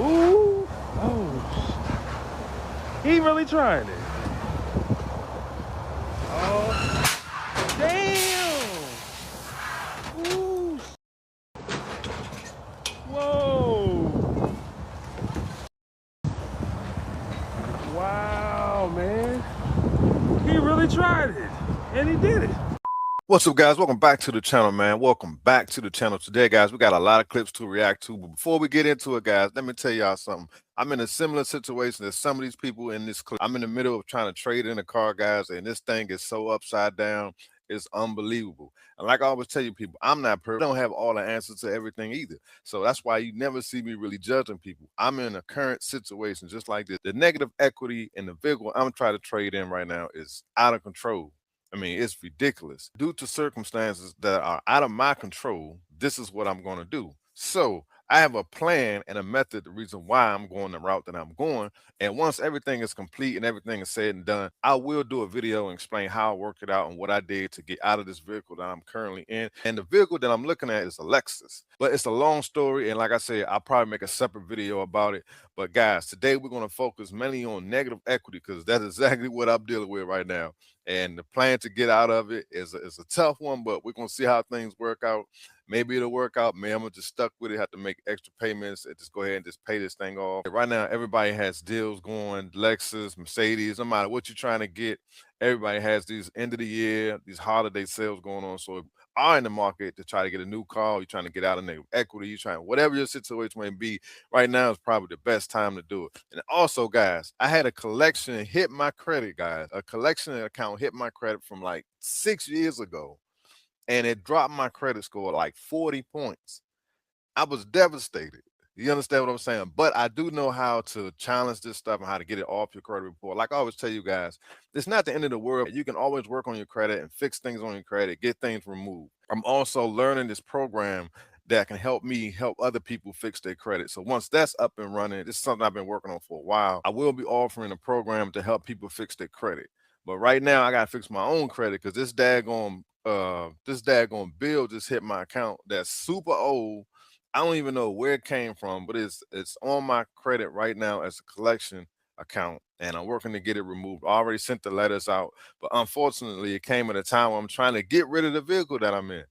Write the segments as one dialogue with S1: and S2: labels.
S1: Ooh. Oh. He really trying it. Oh. Damn. Ooh. Whoa. Wow, man. He really tried it. And he did it.
S2: What's up, guys? Welcome back to the channel, man. Welcome back to the channel. Today, guys, we got a lot of clips to react to. But before we get into it, guys, let me tell y'all something. I'm in a similar situation as some of these people in this clip. I'm in the middle of trying to trade in a car, guys, and this thing is so upside down. It's unbelievable. And like I always tell you people, I'm not perfect. I don't have all the answers to everything either. So that's why you never see me really judging people. I'm in a current situation just like this. The negative equity in the vehicle I'm trying to trade in right now is out of control. I mean, it's ridiculous. Due to circumstances that are out of my control, this is what I'm going to do. So I have a plan and a method, the reason why I'm going the route that I'm going. And once everything is complete and everything is said and done, I will do a video and explain how I worked it out and what I did to get out of this vehicle that I'm currently in. And the vehicle that I'm looking at is a Lexus. But it's a long story. And like I said, I'll probably make a separate video about it. But guys, today we're going to focus mainly on negative equity because that's exactly what I'm dealing with right now. And the plan to get out of it is a tough one, but we're going to see how things work out. Maybe it'll work out. Man, I'm just stuck with it. Have to make extra payments and just go ahead and just pay this thing off. Right now, everybody has deals going. Lexus, Mercedes, no matter what you're trying to get, everybody has these end of the year, these holiday sales going on. So if you are in the market to try to get a new car, you're trying to get out of negative equity, you're trying, whatever your situation may be, right now is probably the best time to do it. And also, guys, I had a collection hit my credit, guys. A collection account hit my credit from like 6 years ago. And it dropped my credit score like 40 points. I was devastated. You understand what I'm saying? But I do know how to challenge this stuff and how to get it off your credit report. Like I always tell you guys, it's not the end of the world. You can always work on your credit and fix things on your credit, get things removed. I'm also learning this program that can help me help other people fix their credit. So once that's up and running, this is something I've been working on for a while. I will be offering a program to help people fix their credit. But right now I gotta fix my own credit because this daggone bill just hit my account that's super old. I don't even know where it came from, but it's on my credit right now as a collection account, and I'm working to get it removed. I already sent the letters out, but unfortunately it came at a time where I'm trying to get rid of the vehicle that I'm in.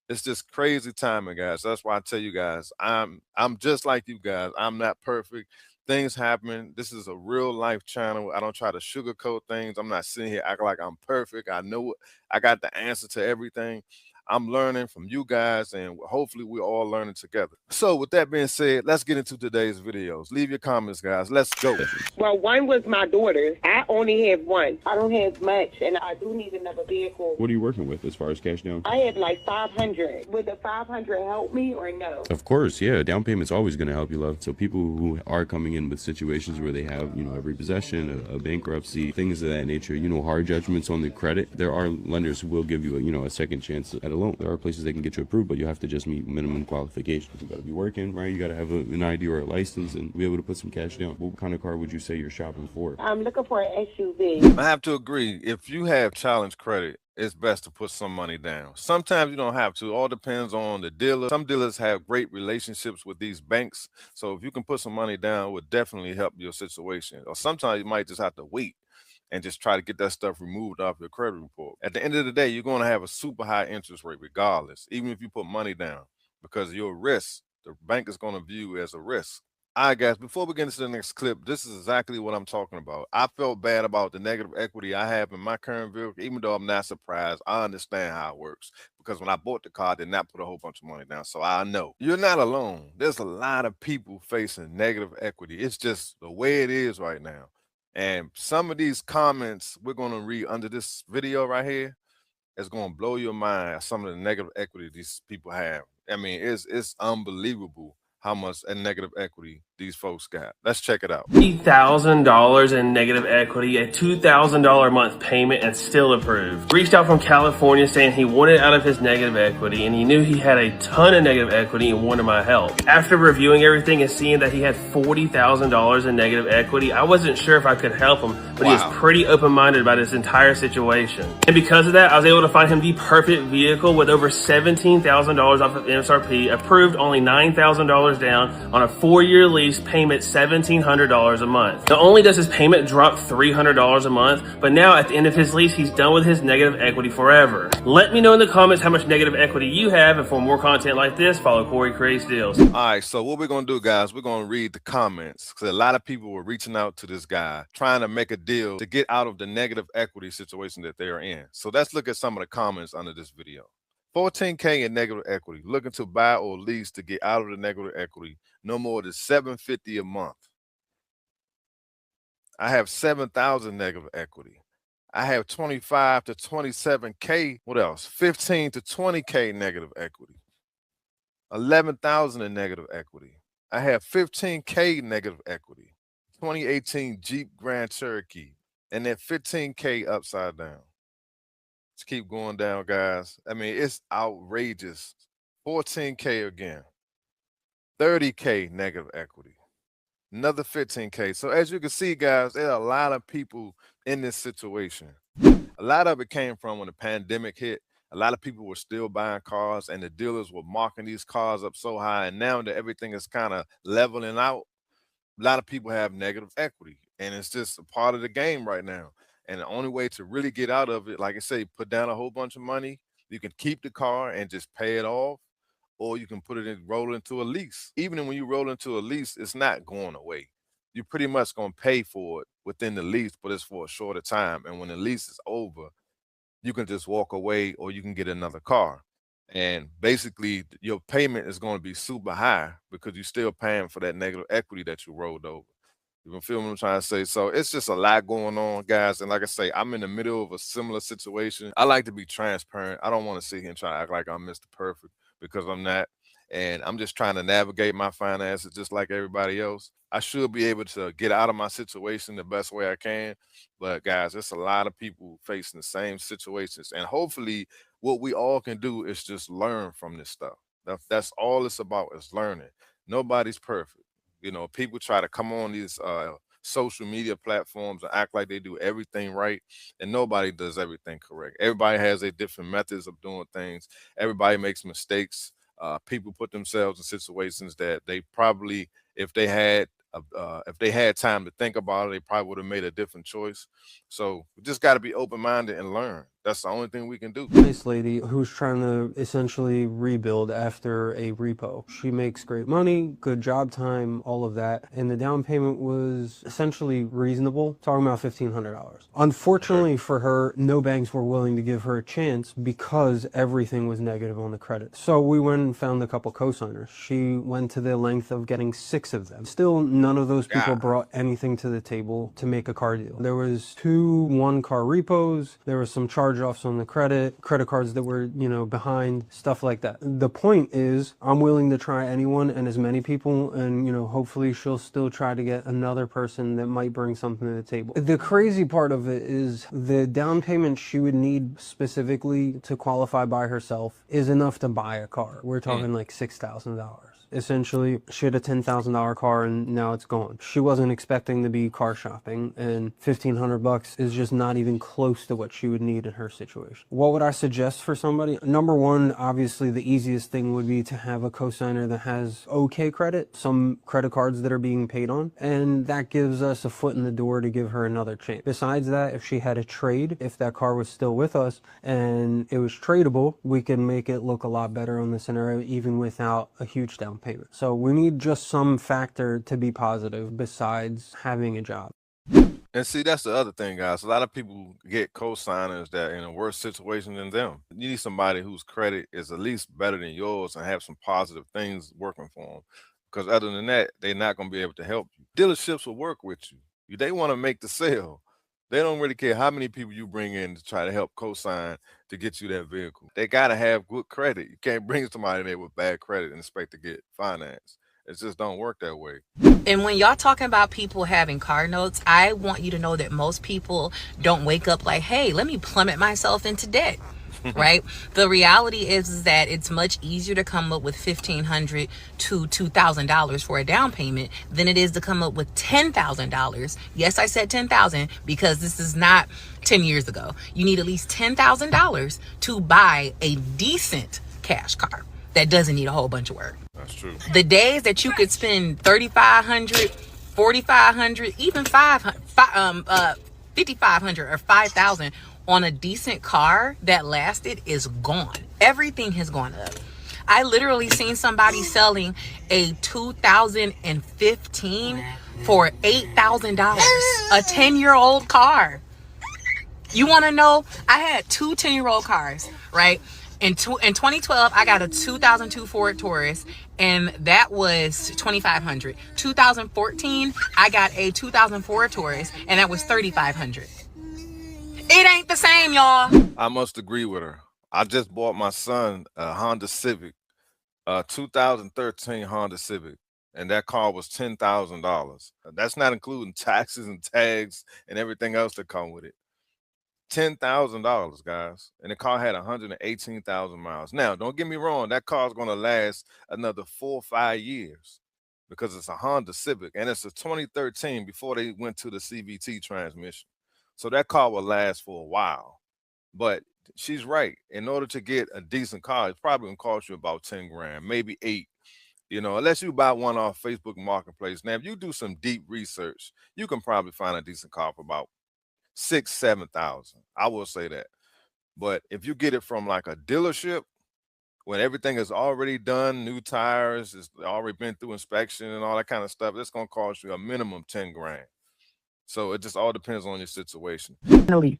S2: It's just crazy timing, guys. That's why I tell you guys, I'm just like you guys. I'm not perfect. Things happen. This is a real life channel. I don't try to sugarcoat things. I'm not sitting here acting like I'm perfect. I know I got the answer to everything. I'm learning from you guys, and hopefully we're all learning together. So with that being said, let's get into today's videos. Leave your comments, guys. Let's go.
S3: Well, one was my daughter. I only have one. I don't have much, and I do need another vehicle.
S4: What are you working with as far as cash down?
S3: I have like 500. Would the 500 help me or no?
S4: Of course, yeah. Down payment's always going to help you, love. So people who are coming in with situations where they have, a repossession, a bankruptcy, things of that nature, hard judgments on the credit, there are lenders who will give you a second chance at a loan. There are places they can get you approved, but you have to just meet minimum qualifications. You got to be working, right? You got to have an ID or a license and be able to put some cash down. What kind of car would you say you're shopping for?
S3: I'm looking for an SUV.
S2: I have to agree. If you have challenge credit, it's best to put some money down. Sometimes you don't have to. All depends on the dealer. Some dealers have great relationships with these banks. So if you can put some money down, it would definitely help your situation. Or sometimes you might just have to wait and just try to get that stuff removed off your credit report. At the end of the day, you're going to have a super high interest rate regardless, even if you put money down, because your risk, the bank is going to view as a risk. All right, guys, before we get into the next clip, this is exactly what I'm talking about. I felt bad about the negative equity I have in my current vehicle, even though I'm not surprised. I understand how it works because when I bought the car, I did not put a whole bunch of money down. So I know you're not alone. There's a lot of people facing negative equity. It's just the way it is right now. And some of these comments we're going to read under this video right here is going to blow your mind. Some of the negative equity these people have. I mean, it's unbelievable how much negative equity these folks got. Let's check it out.
S1: $80,000 in negative equity, a $2,000 a month payment, and still approved. Reached out from California saying he wanted out of his negative equity, and he knew he had a ton of negative equity and wanted my help. After reviewing everything and seeing that he had $40,000 in negative equity, I wasn't sure if I could help him, but He was pretty open-minded about his entire situation. And because of that, I was able to find him the perfect vehicle with over $17,000 off of MSRP, approved only $9,000 down on a 4-year lease, payment $1,700 a month. Not only does his payment drop $300 a month, but now at the end of his lease, he's done with his negative equity forever. Let me know in the comments how much negative equity you have, and for more content like this, follow Corey Creates Deals.
S2: All right, so what we're going to do, guys, we're going to read the comments because a lot of people were reaching out to this guy trying to make a deal to get out of the negative equity situation that they are in. So let's look at some of the comments under this video. 14K in negative equity, looking to buy or lease to get out of the negative equity, no more than $750 a month. I have 7,000 negative equity. I have 25 to 27K. What else? 15 to 20K negative equity. 11,000 in negative equity. I have 15K negative equity. 2018 Jeep Grand Cherokee, and then 15K upside down. Let's keep going down, guys. I mean, it's outrageous. 14K again. 30K negative equity. Another 15K. So as you can see, guys, there are a lot of people in this situation. A lot of it came from when the pandemic hit. A lot of people were still buying cars, and the dealers were marking these cars up so high. And now that everything is kind of leveling out, a lot of people have negative equity, and it's just a part of the game right now. And the only way to really get out of it, like I say, put down a whole bunch of money. You can keep the car and just pay it off, or you can put it in, roll into a lease. Even when you roll into a lease, it's not going away. You're pretty much going to pay for it within the lease, but it's for a shorter time. And when the lease is over, you can just walk away, or you can get another car. And basically, your payment is going to be super high because you're still paying for that negative equity that you rolled over. You can feel what I'm trying to say? So it's just a lot going on, guys. And like I say, I'm in the middle of a similar situation. I like to be transparent. I don't want to sit here and try to act like I'm Mr. Perfect, because I'm not. And I'm just trying to navigate my finances just like everybody else. I should be able to get out of my situation the best way I can. But guys, it's a lot of people facing the same situations. And hopefully what we all can do is just learn from this stuff. That's all it's about, is learning. Nobody's perfect. You know, people try to come on these social media platforms and act like they do everything right, and nobody does everything correct. Everybody has their different methods of doing things. Everybody makes mistakes. People put themselves in situations that they probably, if they had time to think about it, they probably would have made a different choice. So we just got to be open-minded and learn. That's the only thing we can do.
S5: Nice lady who's trying to essentially rebuild after a repo. She makes great money, good job time, all of that. And the down payment was essentially reasonable, talking about $1,500. Unfortunately for her, no banks were willing to give her a chance because everything was negative on the credit. So we went and found a couple co-signers. She went to the length of getting 6 of them. Still, none of those people brought anything to the table to make a car deal. There was 2 one-car repos. There was some charge-offs on the credit cards that were, you know, behind, stuff like that. The point is, I'm willing to try anyone and as many people, and, you know, hopefully she'll still try to get another person that might bring something to the table. The crazy part of it is the down payment she would need specifically to qualify by herself is enough to buy a car. We're talking like $6,000. Essentially, she had a $10,000 car and now it's gone. She wasn't expecting to be car shopping, and $1,500 is just not even close to what she would need in her situation. What would I suggest for somebody? Number one, obviously the easiest thing would be to have a cosigner that has okay credit, some credit cards that are being paid on, and that gives us a foot in the door to give her another chance. Besides that, if she had a trade, if that car was still with us and it was tradable, we can make it look a lot better on the scenario even without a huge down payment. So we need just some factor to be positive besides having a job.
S2: And see, that's the other thing, guys. A lot of people get co-signers that are in a worse situation than them. You need somebody whose credit is at least better than yours and have some positive things working for them. Because other than that, they're not going to be able to help you. Dealerships will work with you. They want to make the sale. They don't really care how many people you bring in to try to help co-sign to get you that vehicle. They got to have good credit. You can't bring somebody there with bad credit and expect to get finance. It just don't work that way.
S6: And when y'all talking about people having car notes, I want you to know that most people don't wake up like, hey, let me plummet myself into debt. Right? The reality is that it's much easier to come up with $1,500 to $2,000 for a down payment than it is to come up with $10,000. Yes, I said $10,000 because this is not 10 years ago. You need at least $10,000 to buy a decent cash car. that doesn't need a whole bunch of work.
S2: That's true.
S6: The days that you could spend 3,500, 4,500, even 5,500 or 5,000 on a decent car that lasted is gone. Everything has gone up. I literally seen somebody selling a 2015 for $8,000, a 10-year-old car. You want to know? I had two 10-year-old cars, right? In 2012, I got a 2002 Ford Taurus, and that was $2,500. 2014, I got a 2004 Taurus, and that was $3,500. It ain't the same, y'all.
S2: I must agree with her. I just bought my son a Honda Civic, 2013 Honda Civic, and that car was $10,000. That's not including taxes and tags and everything else that come with it. $10,000, guys, and the car had 118,000 miles. Now, don't get me wrong, that car is going to last another 4 or 5 years because it's a Honda Civic, and it's a 2013 before they went to the CVT transmission. So that car will last for a while. But she's right. In order to get a decent car, it's probably going to cost you about 10 grand, maybe 8. You know, unless you buy one off Facebook Marketplace. Now, if you do some deep research, you can probably find a decent car for about 6,000-7,000. I will say that. But if you get it from like a dealership, when everything is already done, new tires, it's already been through inspection and all that kind of stuff, it's going to cost you a minimum 10 grand. So it just all depends on your situation.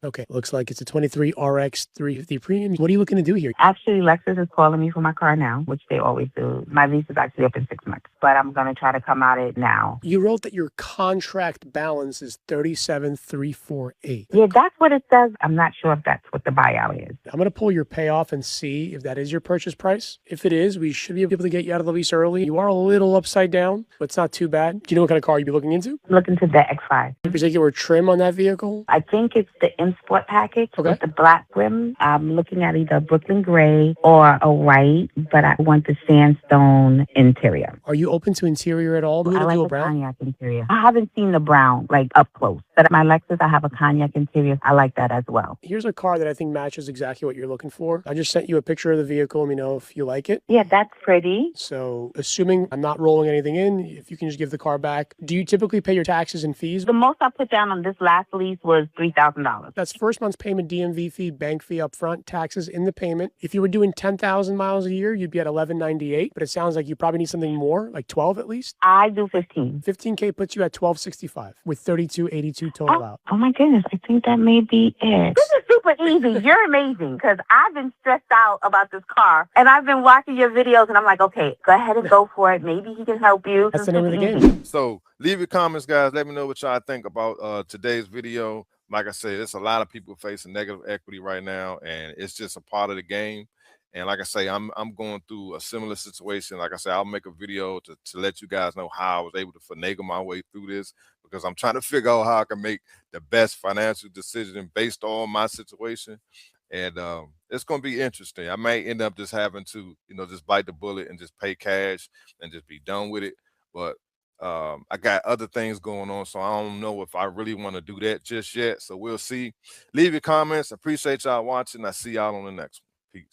S7: Okay, looks like it's a 23 RX 350 Premium. What are you looking to do here?
S8: Actually, Lexus is calling me for my car now, which they always do. My lease is actually up in 6 months, but I'm going to try to come out it now.
S7: You wrote that your contract balance is 37,348.
S8: Yeah, that's what it says. I'm not sure if that's what the buyout is.
S7: I'm going to pull your payoff and see if that is your purchase price. If it is, we should be able to get you out of the lease early. You are a little upside down, but it's not too bad. Do you know what kind of car you'd be looking into?
S8: Look into the X5.
S7: Particular trim on that vehicle?
S8: I think it's the M-Sport package
S7: Okay.
S8: with the black rim. I'm looking at either Brooklyn gray or a white, but I want the sandstone interior.
S7: Are you open to interior at all?
S8: I like
S7: Do a
S8: the
S7: brown?
S8: cognac interior. I haven't seen the brown, like, up close. But my Lexus, I have a cognac interior. I like that as well.
S7: Here's a car that I think matches exactly what you're looking for. I just sent you a picture of the vehicle. Let me know if you like it.
S8: Yeah, that's pretty.
S7: So assuming I'm not rolling anything in, if you can just give the car back. Do you typically pay your taxes and fees?
S8: The most I put down on this last lease was $3,000.
S7: That's first month's payment, DMV fee, bank fee up front, taxes in the payment. If you were doing 10,000 miles a year, you'd be at $1,198. But it sounds like you probably need something more, like 12 at least.
S8: I do 15.
S7: 15K puts you at 1265 with 3282 total out.
S8: Oh my goodness, I think that may be it. This is super easy. You're amazing because I've been stressed out about this car and I've been watching your videos and I'm like, okay, go ahead and go for it. Maybe he can help you.
S7: That's the name of the
S8: Super
S7: game.
S8: easy.
S2: So leave your comments, guys. Let me know what y'all think about today's video. Like I said, there's a lot of people facing negative equity right now, and it's just a part of the game. And like I say, I'm going through a similar situation. Like I said, I'll make a video to let you guys know how I was able to finagle my way through this, because I'm trying to figure out how I can make the best financial decision based on my situation. And it's going to be interesting. I might end up just having to, just bite the bullet and just pay cash and just be done with it. But I got other things going on, so I don't know if I really want to do that just yet. So we'll see. Leave your comments. Appreciate y'all watching. I see y'all on the next one.